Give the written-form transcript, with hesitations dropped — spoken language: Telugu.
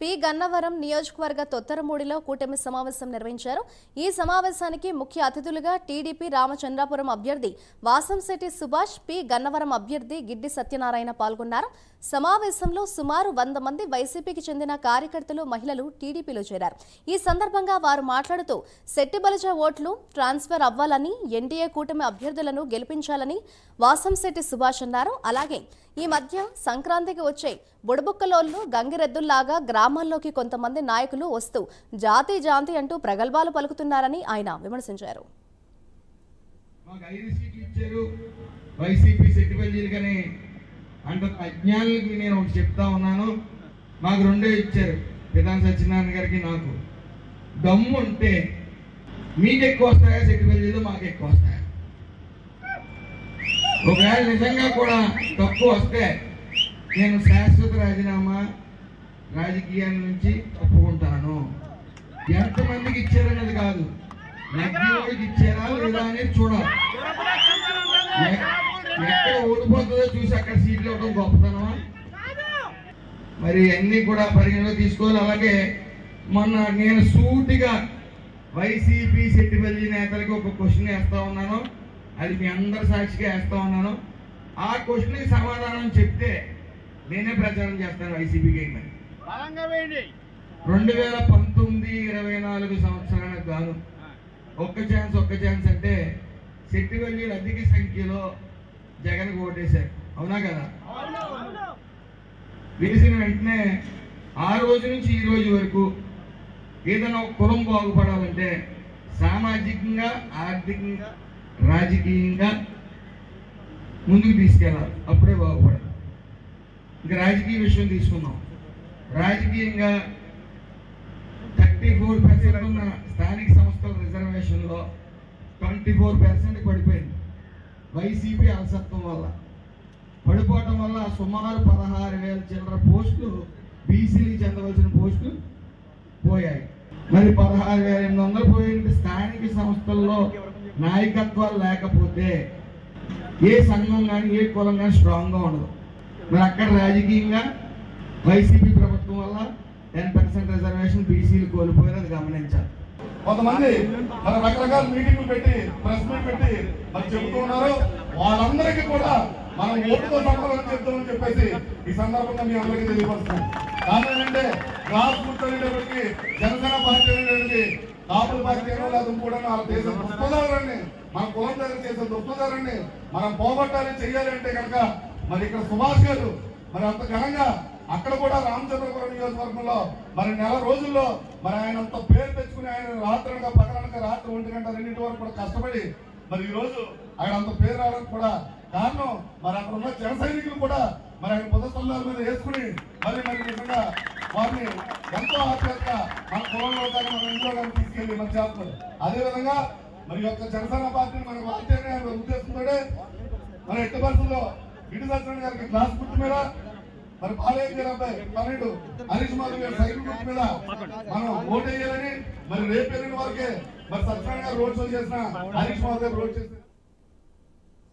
పి గన్నవరం నియోజకవర్గ తొత్తరమూడిలో కూటమి సమావేశం నిర్వహించారు. ఈ సమావేశానికి ముఖ్య అతిథులుగా టీడీపీ రామచంద్రాపురం అభ్యర్థి వాసంశెట్టి సుభాష్, పి గన్నవరం అభ్యర్థి గిడ్డి సత్యనారాయణ పాల్గొన్నారు. సమావేశంలో సుమారు 100 మంది వైసీపీకి చెందిన కార్యకర్తలు, మహిళలు టీడీపీలో చేరారు. ఈ సందర్భంగా వారు మాట్లాడుతూ సెట్టిబలిజ ఓట్లు ట్రాన్స్ఫర్ అవ్వాలని, ఎన్డీఏ కూటమి అభ్యర్థులను గెలిపించాలని వాసంశెట్టి సుభాష్ అన్నారు. అలాగే ఈ మధ్య సంక్రాంతికి వచ్చే బుడబుక్కలోళ్ళు, గంగిరెద్దుల్లాగా గ్రామాల్లోకి కొంతమంది నాయకులు వస్తూ జాతి జాంతి అంటూ ప్రగల్భాలు పలుకుతున్నారని ఆయన విమర్శించారు. అంటే అజ్ఞానులకి నేను ఒకటి చెప్తా ఉన్నాను. మాకు 2 ఇచ్చారు, పితాని సత్యనారాయణ గారికి నాకు. దమ్ము ఉంటే మీకు ఎక్కువ వస్తాయా సెట్టిపల్లిలో, మాకు ఎక్కువ వస్తాయా? ఒకవేళ నిజంగా కూడా తక్కువ వస్తే నేను శాశ్వత రాజీనామా రాజకీయాల నుంచి తప్పుకుంటాను. ఎంతమందికి ఇచ్చారనేది కాదు, నగ్గికి ఇచ్చారా లేదా అనేది చూడాలి. ఎక్కడ ఓడిపోతుందో చూసి అక్కడ సీట్లు ఇవ్వడం గొప్పతనమా? మరి అన్నీ కూడా పరిగణలో తీసుకోవాలి. అలాగే మొన్న నేను సూటిగా వైసీపీ సెట్టిపల్లి నేతలకి ఒక క్వశ్చన్ వేస్తా ఉన్నాను, అది మీ అందరి సాక్షిగా వేస్తా ఉన్నాను. ఆ క్వశ్చన్కి సమాధానం చెప్తే నేనే ప్రచారం చేస్తాను వైసీపీకి. 2019-24 సంవత్సరానికి గాను ఒక్క ఛాన్స్ అంటే సెట్టిపల్లి అధిక సంఖ్యలో జగన్ ఓటేశారు, అవునా కదా? వేసిన వెంటనే ఆ రోజు నుంచి ఈ రోజు వరకు ఏదైనా ఒక కులం బాగుపడాలంటే సామాజికంగా, ఆర్థికంగా, రాజకీయంగా ముందుకు తీసుకెళ్ళాలి, అప్పుడే బాగుపడాలి. ఇంకా రాజకీయ విషయం తీసుకున్నాం. రాజకీయంగా 34% ఉన్న స్థానిక సంస్థల రిజర్వేషన్లో 24% పడిపోయింది. వైసీపీ అలసత్వం వల్ల పడిపోవటం వల్ల సుమారు 16,000 చిల్లర పోస్టులు, బీసీలకు చెందవలసిన పోస్టులు పోయాయి. మరి 16,800 పోయింది. స్థానిక సంస్థల్లో నాయకత్వాలు లేకపోతే ఏ సంఘం కానీ, ఏ కులం కానీ స్ట్రాంగ్గా ఉండదు. మరి అక్కడ రాజకీయంగా వైసీపీ ప్రభుత్వం వల్ల 10% రిజర్వేషన్ బీసీలు కోల్పోయారు, అది గమనించాలి. కొంతమంది మన రకరకాల మీటింగ్లు పెట్టి, ప్రెస్ మీట్ పెట్టి మరి చెబుతూ ఉన్నారు. వాళ్ళందరికీ కూడా మనం ఓటుతో సమాధానం చెప్తామని చెప్పేసి ఈ సందర్భంగా మీ అందరికీ తెలియపరుస్తున్నాం. కారణం ఏంటంటే గ్రాస్ రూట్ అనేటప్పటికి జనసేన పార్టీ అనేటువంటి కాపుల పార్టీ లేదు కూడా వాళ్ళ దేశ దృక్పథాలన్నీ, మన కులం దగ్గర చేసే దృక్పథాలన్నీ మనం పోగొట్టాలి, చెయ్యాలి అంటే కనుక మరి ఇక్కడ సుభాష్ గారు మరి అంత ఘనంగా అక్కడ కూడా రామచంద్రపురం నియోజకవర్గంలో మరి 4 రోజుల్లో మరి ఆయన అంత పేరు తెచ్చుకుని, ఆయన రాత్రనక పగలనక రాత్రి 1 గంట 2 వరకు కూడా కష్టపడి మరి ఈ రోజు ఆయన అంత పేరు రావడానికి కూడా కారణం మరి అక్కడ ఉన్న జన సైనికులు కూడా మరి ఆయన పదస్థలాల మీద వేసుకుని మరి నిజంగా వారిని ఎంతో ఆప్యాయతగా మన కులంలో కానీ, మన ఇంట్లో కానీ తీసుకెళ్లి మన చేస్తారు. అదేవిధంగా మరి యొక్క జనసేన పార్టీని మనకు వార్తనే ఉద్దేశంతోనే మన ఎట్టి పరిస్థితుల్లో గిడ్డి సత్యనారాయణ గారికి గ్లాస్ గుర్తు మీద, మరి పాలయ్య గారి అబ్బాయి 12 హరీష్ మాధవ్ గారి సైకిల్ గుర్తు మీద మనం ఓటు వేయాలని, మరి రేపు వెళ్ళిన వరకే మరి సత్యనారాయణ గారు రోడ్ షో చేసిన, హరీష్ మాధవ్ గారు రోడ్ చేసిన